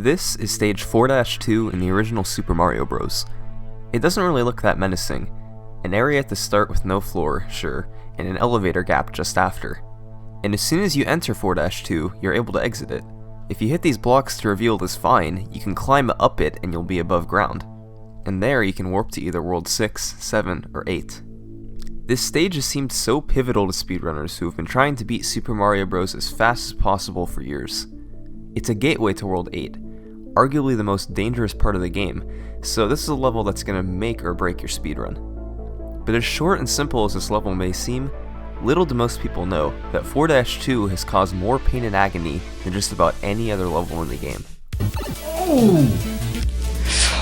This is stage 4-2 in the original Super Mario Bros. It doesn't really look that menacing. An area at the start with no floor, sure, and an elevator gap just after. And as soon as you enter 4-2, you're able to exit it. If you hit these blocks to reveal this vine, you can climb up it and you'll be above ground. And there you can warp to either World 6, 7, or 8. This stage has seemed so pivotal to speedrunners who have been trying to beat Super Mario Bros. As fast as possible for years. It's a gateway to World 8, arguably the most dangerous part of the game, so this is a level that's going to make or break your speedrun. But as short and simple as this level may seem, little do most people know that 4-2 has caused more pain and agony than just about any other level in the game.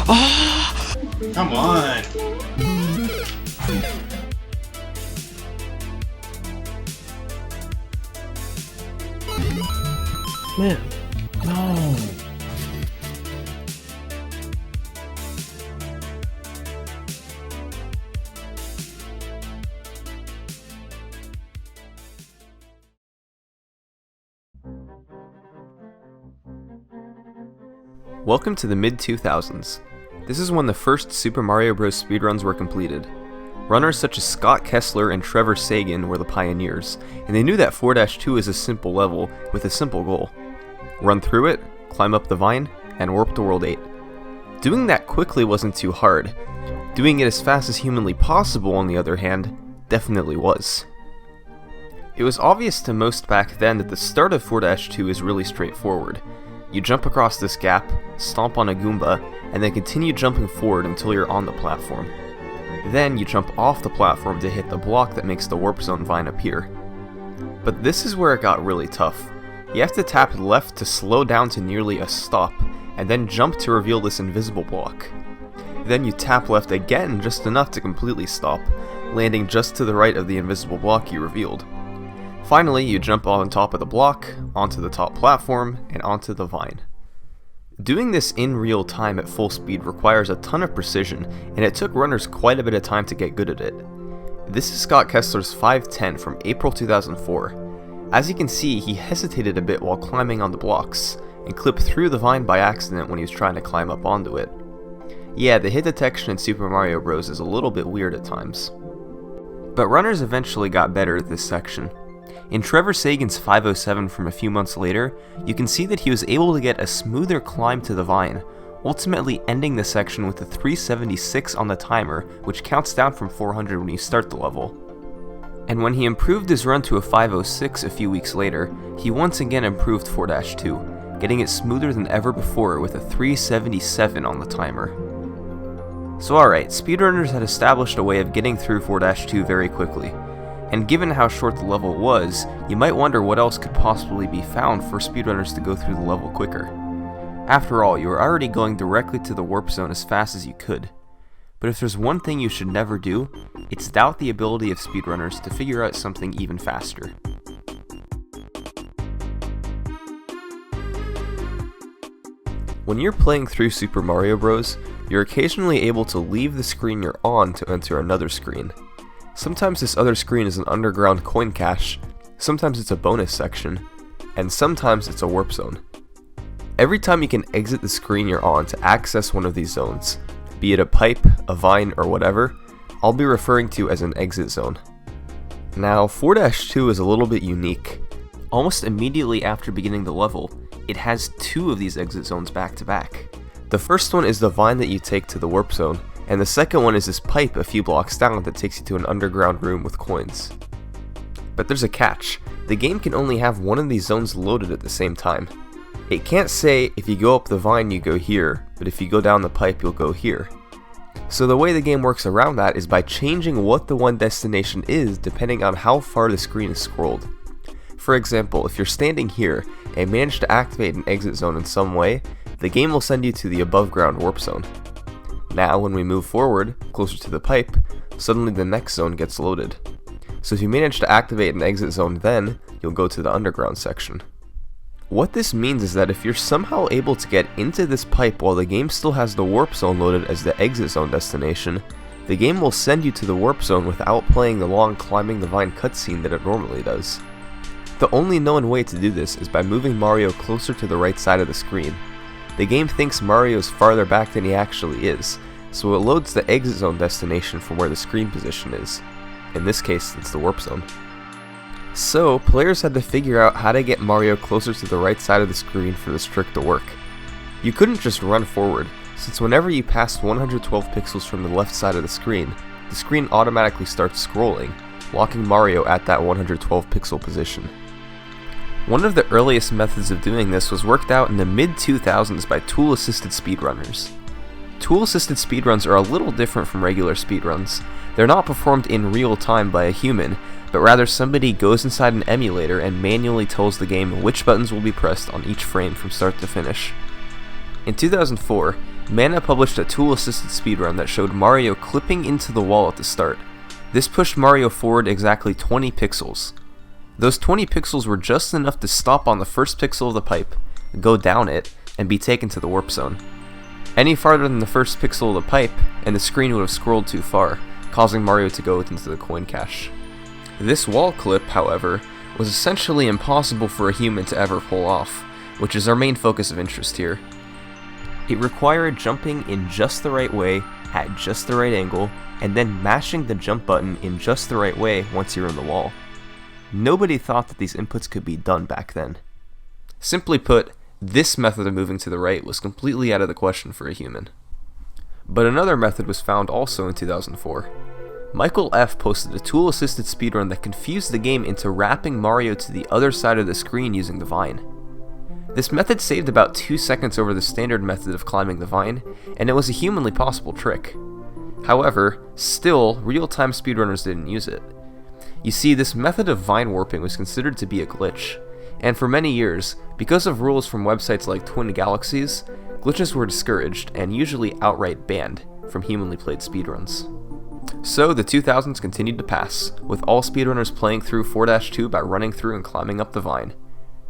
Oh! Come on! Man, no. Welcome to the mid-2000s. This is when the first Super Mario Bros. Speedruns were completed. Runners such as Scott Kessler and Trevor Sagan were the pioneers, and they knew that 4-2 is a simple level with a simple goal. Run through it, climb up the vine, and warp to World 8. Doing that quickly wasn't too hard. Doing it as fast as humanly possible, on the other hand, definitely was. It was obvious to most back then that the start of 4-2 is really straightforward. You jump across this gap, stomp on a Goomba, and then continue jumping forward until you're on the platform. Then you jump off the platform to hit the block that makes the warp zone vine appear. But this is where it got really tough. You have to tap left to slow down to nearly a stop, and then jump to reveal this invisible block. Then you tap left again just enough to completely stop, landing just to the right of the invisible block you revealed. Finally, you jump on top of the block, onto the top platform, and onto the vine. Doing this in real time at full speed requires a ton of precision, and it took runners quite a bit of time to get good at it. This is Scott Kessler's 5:10 from April 2004. As you can see, he hesitated a bit while climbing on the blocks, and clipped through the vine by accident when he was trying to climb up onto it. Yeah, the hit detection in Super Mario Bros. Is a little bit weird at times. But runners eventually got better at this section. In Trevor Sagan's 5:07 from a few months later, you can see that he was able to get a smoother climb to the vine, ultimately ending the section with a 376 on the timer, which counts down from 400 when you start the level. And when he improved his run to a 5:06 a few weeks later, he once again improved 4-2, getting it smoother than ever before with a 377 on the timer. So alright, speedrunners had established a way of getting through 4-2 very quickly. And given how short the level was, you might wonder what else could possibly be found for speedrunners to go through the level quicker. After all, you were already going directly to the warp zone as fast as you could. But if there's one thing you should never do, it's doubt the ability of speedrunners to figure out something even faster. When you're playing through Super Mario Bros., you're occasionally able to leave the screen you're on to enter another screen. Sometimes this other screen is an underground coin cache, sometimes it's a bonus section, and sometimes it's a warp zone. Every time you can exit the screen you're on to access one of these zones, be it a pipe, a vine, or whatever, I'll be referring to as an exit zone. Now, 4-2 is a little bit unique. Almost immediately after beginning the level, it has two of these exit zones back to back. The first one is the vine that you take to the warp zone, and the second one is this pipe a few blocks down that takes you to an underground room with coins. But there's a catch. The game can only have one of these zones loaded at the same time. It can't say, if you go up the vine you go here, but if you go down the pipe you'll go here. So the way the game works around that is by changing what the one destination is depending on how far the screen is scrolled. For example, if you're standing here and manage to activate an exit zone in some way, the game will send you to the above ground warp zone. Now when we move forward, closer to the pipe, suddenly the next zone gets loaded. So if you manage to activate an exit zone then, you'll go to the underground section. What this means is that if you're somehow able to get into this pipe while the game still has the warp zone loaded as the exit zone destination, the game will send you to the warp zone without playing the long climbing the vine cutscene that it normally does. The only known way to do this is by moving Mario closer to the right side of the screen. the game thinks Mario is farther back than he actually is, so it loads the exit zone destination from where the screen position is. In this case, it's the warp zone. So, players had to figure out how to get Mario closer to the right side of the screen for this trick to work. You couldn't just run forward, since whenever you passed 112 pixels from the left side of the screen automatically starts scrolling, locking Mario at that 112 pixel position. One of the earliest methods of doing this was worked out in the mid-2000s by tool-assisted speedrunners. Tool-assisted speedruns are a little different from regular speedruns. They're not performed in real time by a human, but rather somebody goes inside an emulator and manually tells the game which buttons will be pressed on each frame from start to finish. In 2004, Mana published a tool-assisted speedrun that showed Mario clipping into the wall at the start. This pushed Mario forward exactly 20 pixels. Those 20 pixels were just enough to stop on the first pixel of the pipe, go down it, and be taken to the warp zone. Any farther than the first pixel of the pipe, and the screen would have scrolled too far, causing Mario to go into the coin cache. This wall clip, however, was essentially impossible for a human to ever pull off, which is our main focus of interest here. It required jumping in just the right way, at just the right angle, and then mashing the jump button in just the right way once you're in the wall. Nobody thought that these inputs could be done back then. Simply put, this method of moving to the right was completely out of the question for a human. But another method was found also in 2004. Michael F. posted a tool-assisted speedrun that confused the game into wrapping Mario to the other side of the screen using the vine. This method saved about 2 seconds over the standard method of climbing the vine, and it was a humanly possible trick. However, still, real-time speedrunners didn't use it. You see, this method of vine warping was considered to be a glitch, and for many years, because of rules from websites like Twin Galaxies, glitches were discouraged and usually outright banned from humanly played speedruns. So the 2000s continued to pass, with all speedrunners playing through 4-2 by running through and climbing up the vine.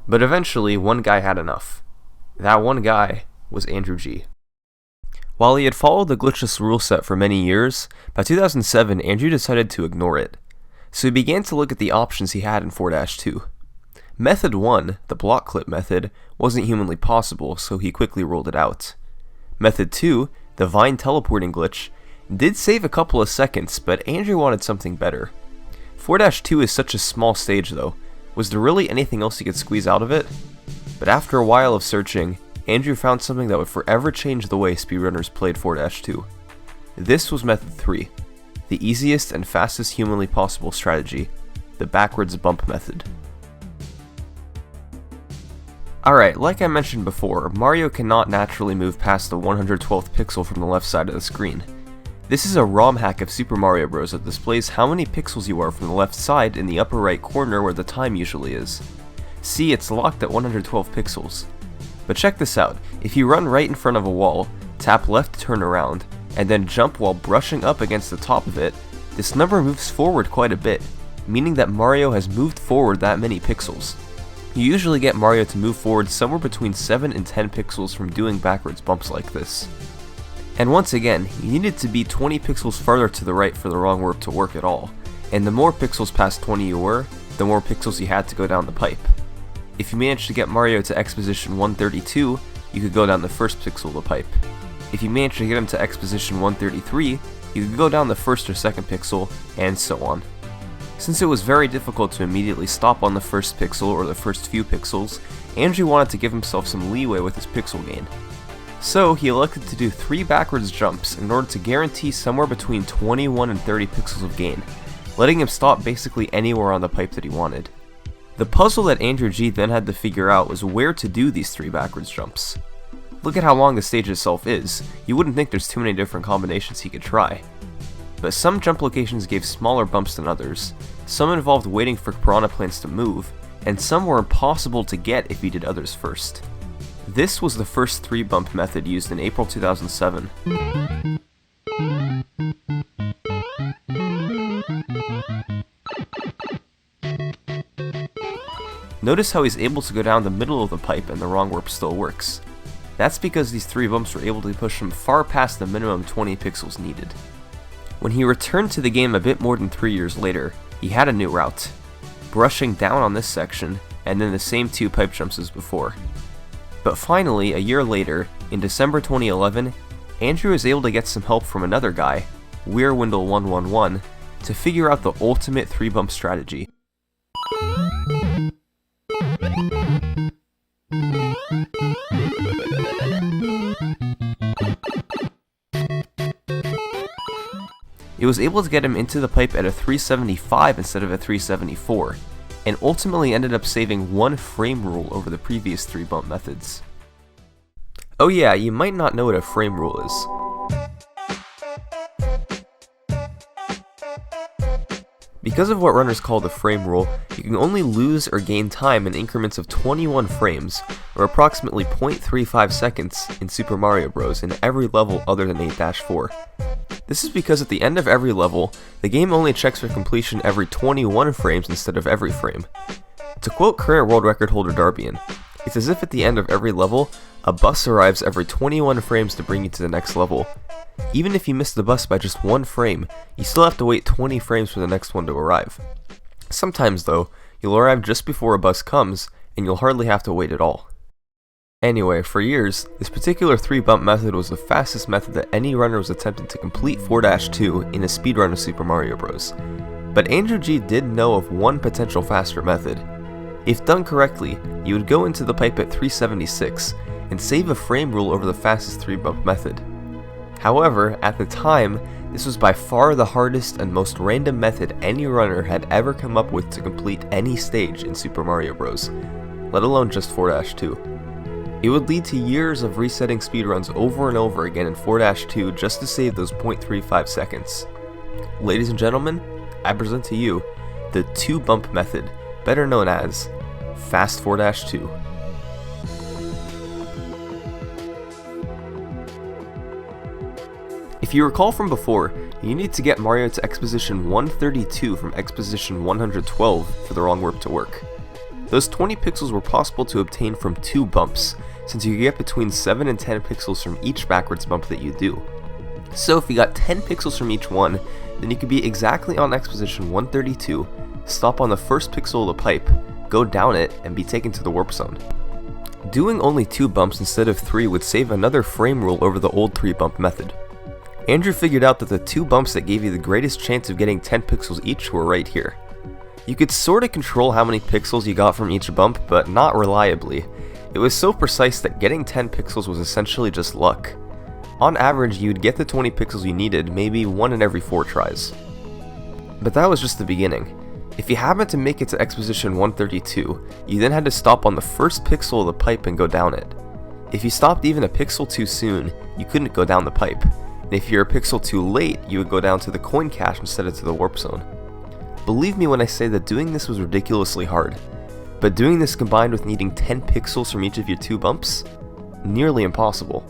But eventually, one guy had enough. That one guy was Andrew G. While he had followed the glitchless rule set for many years, by 2007 Andrew decided to ignore it. So he began to look at the options he had in 4-2. Method 1, the block clip method, wasn't humanly possible, so he quickly ruled it out. Method 2, the vine teleporting glitch, did save a couple of seconds, but Andrew wanted something better. 4-2 is such a small stage though. Was there really anything else he could squeeze out of it? But after a while of searching, Andrew found something that would forever change the way speedrunners played 4-2. This was Method 3, the easiest and fastest humanly possible strategy, the backwards bump method. Alright, like I mentioned before, Mario cannot naturally move past the 112th pixel from the left side of the screen. This is a ROM hack of Super Mario Bros. That displays how many pixels you are from the left side in the upper right corner where the time usually is. See, it's locked at 112 pixels. But check this out, if you run right in front of a wall, tap left to turn around, and then jump while brushing up against the top of it, this number moves forward quite a bit, meaning that Mario has moved forward that many pixels. You usually get Mario to move forward somewhere between 7 and 10 pixels from doing backwards bumps like this. And once again, you needed to be 20 pixels farther to the right for the wrong warp to work at all, and the more pixels past 20 you were, the more pixels you had to go down the pipe. If you managed to get Mario to X position 132, you could go down the first pixel of the pipe. If you managed to get him to X position 133, you could go down the first or second pixel, and so on. Since it was very difficult to immediately stop on the first pixel or the first few pixels, Andrew wanted to give himself some leeway with his pixel gain. So he elected to do 3 backwards jumps in order to guarantee somewhere between 21 and 30 pixels of gain, letting him stop basically anywhere on the pipe that he wanted. The puzzle that Andrew G then had to figure out was where to do these 3 backwards jumps. Look at how long the stage itself is, you wouldn't think there's too many different combinations he could try. But some jump locations gave smaller bumps than others, some involved waiting for piranha plants to move, and some were impossible to get if you did others first. This was the first 3 bump method used in April 2007. Notice how he's able to go down the middle of the pipe and the wrong warp still works. That's because these 3 bumps were able to push him far past the minimum 20 pixels needed. When he returned to the game a bit more than 3 years later, he had a new route, brushing down on this section, and then the same 2 pipe jumps as before. But finally, a year later, In December 2011, Andrew was able to get some help from another guy, Weirwindle111, to figure out the ultimate 3-bump strategy. It was able to get him into the pipe at a 375 instead of a 374, and ultimately ended up saving one frame rule over the previous 3-bump methods. Oh yeah, you might not know what a frame rule is. Because of what runners call the frame rule, you can only lose or gain time in increments of 21 frames, or approximately 0.35 seconds, in Super Mario Bros. In every level other than 8-4. This is because at the end of every level, the game only checks for completion every 21 frames instead of every frame. To quote current world record holder Damien, it's as if at the end of every level, a bus arrives every 21 frames to bring you to the next level. Even if you miss the bus by just one frame, you still have to wait 20 frames for the next one to arrive. Sometimes though, you'll arrive just before a bus comes, and you'll hardly have to wait at all. Anyway, for years, this particular 3-bump method was the fastest method that any runner was attempting to complete 4-2 in a speedrun of Super Mario Bros. But Andrew G did know of one potential faster method. If done correctly, you would go into the pipe at 376, and save a frame rule over the fastest 3-bump method. However, at the time, this was by far the hardest and most random method any runner had ever come up with to complete any stage in Super Mario Bros., let alone just 4-2. It would lead to years of resetting speedruns over and over again in 4-2 just to save those 0.35 seconds. Ladies and gentlemen, I present to you the 2-bump method, better known as Fast 4-2. If you recall from before, you need to get Mario to Exposition 132 from Exposition 112 for the wrong warp to work. Those 20 pixels were possible to obtain from 2 bumps, since you could get between 7 and 10 pixels from each backwards bump that you do. So if you got 10 pixels from each one, then you could be exactly on Exposition 132, stop on the first pixel of the pipe, go down it, and be taken to the warp zone. Doing only 2 bumps instead of 3 would save another frame rule over the old 3-bump method. Andrew figured out that the 2 bumps that gave you the greatest chance of getting 10 pixels each were right here. You could sorta control how many pixels you got from each bump, but not reliably. It was so precise that getting 10 pixels was essentially just luck. On average, you'd get the 20 pixels you needed maybe 1 in every 4 tries. But that was just the beginning. If you happened to make it to Exposition 132, you then had to stop on the first pixel of the pipe and go down it. If you stopped even a pixel too soon, you couldn't go down the pipe. And if you're a pixel too late, you would go down to the coin cache instead of to the warp zone. Believe me when I say that doing this was ridiculously hard. But doing this combined with needing 10 pixels from each of your 2 bumps? Nearly impossible.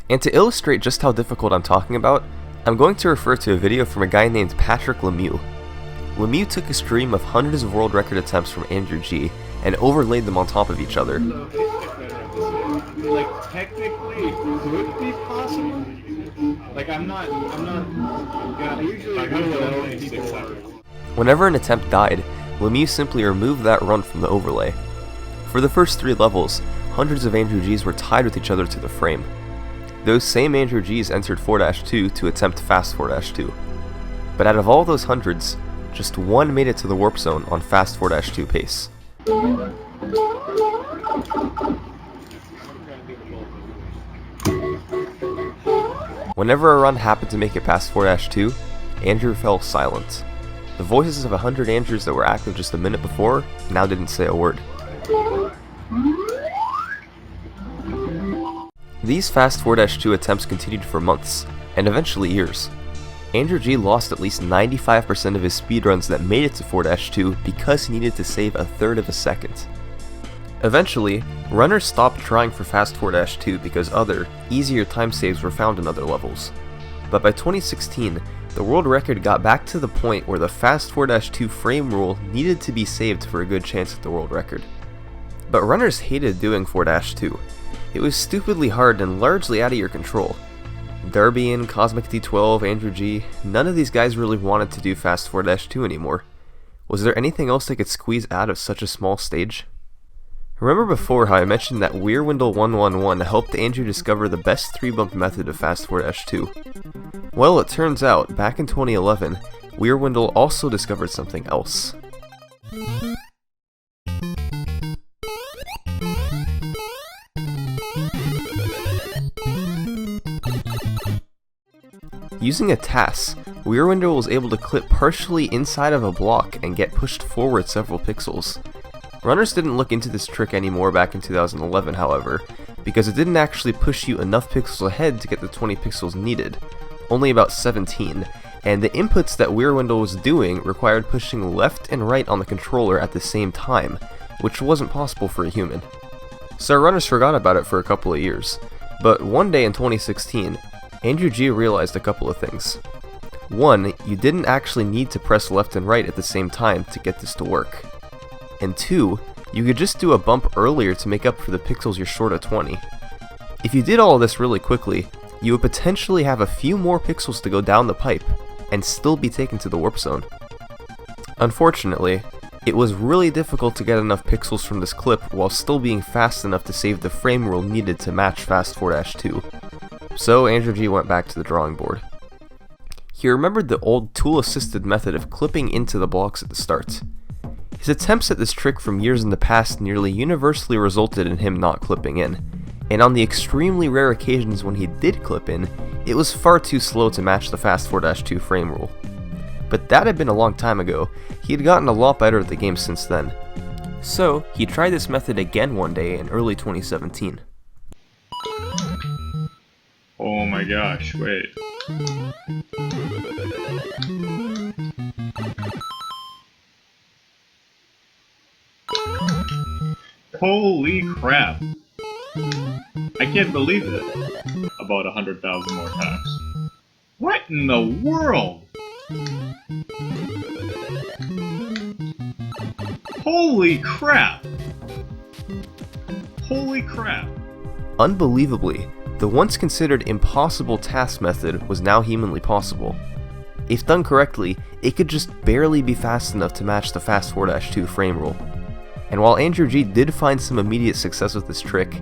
And to illustrate just how difficult I'm talking about, I'm going to refer to a video from a guy named Patrick Lemieux. Lemieux took a stream of hundreds of world record attempts from Andrew G and overlaid them on top of each other. Like, technically, it could be possible. Like, I'm not, yeah, I usually know what people are. Whenever an attempt died, Lemieux simply removed that run from the overlay. For the first 3 levels, hundreds of Andrew Gs were tied with each other to the frame. Those same Andrew Gs entered 4-2 to attempt fast 4-2. But out of all those hundreds, just 1 made it to the warp zone on fast 4-2 pace. Whenever a run happened to make it past 4-2, Andrew fell silent. The voices of 100 Andrews that were active just a minute before now didn't say a word. These fast 4-2 attempts continued for months, and eventually years. Andrew G lost at least 95% of his speedruns that made it to 4-2 because he needed to save a third of a second. Eventually, runners stopped trying for fast 4-2 because other, easier time saves were found in other levels. But by 2016, the world record got back to the point where the fast 4-2 frame rule needed to be saved for a good chance at the world record. But runners hated doing 4-2. It was stupidly hard and largely out of your control. Damien, Cosmic D12, Andrew G, none of these guys really wanted to do fast 4-2 anymore. Was there anything else they could squeeze out of such a small stage? Remember before how I mentioned that Weirwindle 111 helped Andrew discover the best 3-bump method of Fast 4-2? Well, it turns out, back in 2011, Weirwindle also discovered something else. Using a TAS, Weirwindle was able to clip partially inside of a block and get pushed forward several pixels. Runners didn't look into this trick anymore back in 2011, however, because it didn't actually push you enough pixels ahead to get the 20 pixels needed, only about 17, and the inputs that Weirwindle was doing required pushing left and right on the controller at the same time, which wasn't possible for a human. So runners forgot about it for a couple of years, but one day in 2016, Andrew G realized a couple of things. One, you didn't actually need to press left and right at the same time to get this to work. And 2, you could just do a bump earlier to make up for the pixels you're short of 20. If you did all of this really quickly, you would potentially have a few more pixels to go down the pipe, and still be taken to the warp zone. Unfortunately, it was really difficult to get enough pixels from this clip while still being fast enough to save the frame rule needed to match Fast 4-2. So Andrew G went back to the drawing board. He remembered the old tool-assisted method of clipping into the blocks at the start. His attempts at this trick from years in the past nearly universally resulted in him not clipping in, and on the extremely rare occasions when he did clip in, it was far too slow to match the Fast 4-2 frame rule. But that had been a long time ago. He had gotten a lot better at the game since then. So, he tried this method again one day in early 2017. Oh my gosh, wait. Holy crap. I can't believe it. About 100,000 more times. What in the world? Holy crap. Holy crap. Unbelievably, the once considered impossible TAS method was now humanly possible. If done correctly, it could just barely be fast enough to match the Fast 4-2 frame rule. And while Andrew G did find some immediate success with this trick,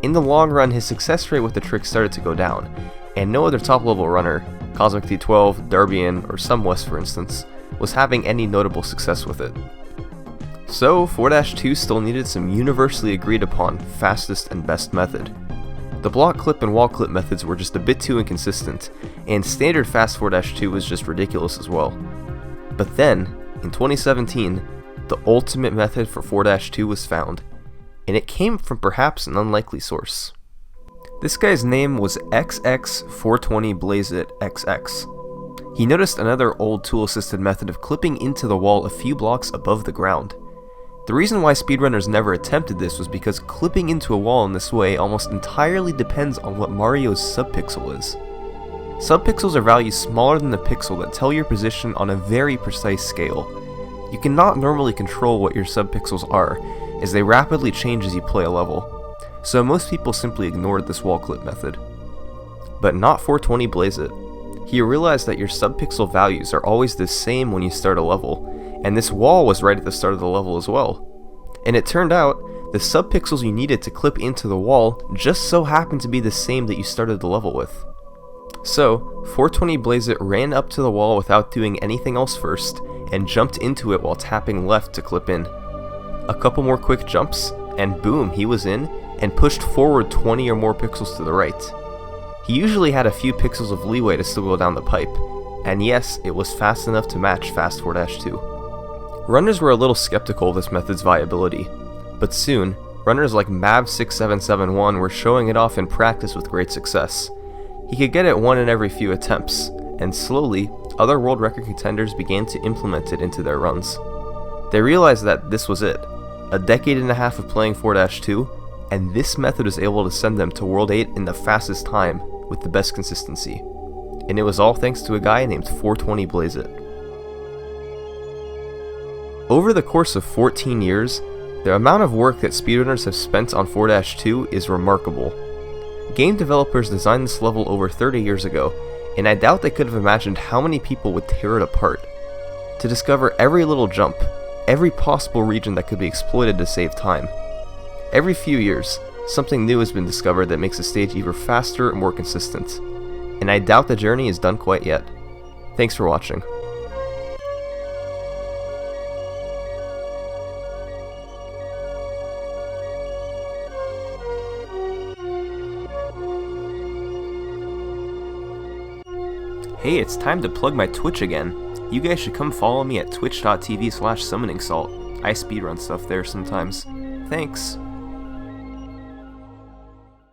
in the long run his success rate with the trick started to go down, and no other top level runner, Cosmic T12, Darbian, or Sumwest for instance, was having any notable success with it. So 4-2 still needed some universally agreed upon fastest and best method. The block clip and wall clip methods were just a bit too inconsistent, and standard Fast 4-2 was just ridiculous as well. But then, in 2017, the ultimate method for 4-2 was found, and it came from perhaps an unlikely source. This guy's name was XX420BlazeIt XX. He noticed another old tool-assisted method of clipping into the wall a few blocks above the ground. The reason why speedrunners never attempted this was because clipping into a wall in this way almost entirely depends on what Mario's subpixel is. Subpixels are values smaller than the pixel that tell your position on a very precise scale. You cannot normally control what your subpixels are, as they rapidly change as you play a level, so most people simply ignored this wall clip method. But not 420BlazeIt. He realized that your subpixel values are always the same when you start a level, and this wall was right at the start of the level as well. And it turned out, the subpixels you needed to clip into the wall just so happened to be the same that you started the level with. So, 420BlazeIt ran up to the wall without doing anything else first, and jumped into it while tapping left to clip in. A couple more quick jumps, and boom, he was in, and pushed forward 20 or more pixels to the right. He usually had a few pixels of leeway to still go down the pipe, and yes, it was fast enough to match Fast 4-2. Runners were a little skeptical of this method's viability, but soon, runners like Mav6771 were showing it off in practice with great success. He could get it one in every few attempts, and slowly, other world record contenders began to implement it into their runs. They realized that this was it. A decade and a half of playing 4-2, and this method was able to send them to World 8 in the fastest time, with the best consistency. And it was all thanks to a guy named 420BlazeIt. Over the course of 14 years, the amount of work that speedrunners have spent on 4-2 is remarkable. Game developers designed this level over 30 years ago, and I doubt they could have imagined how many people would tear it apart. To discover every little jump, every possible region that could be exploited to save time. Every few years, something new has been discovered that makes the stage either faster or more consistent, and I doubt the journey is done quite yet. Thanks for watching. Hey, it's time to plug my Twitch again. You guys should come follow me at twitch.tv/summoningsalt. I speedrun stuff there sometimes. Thanks.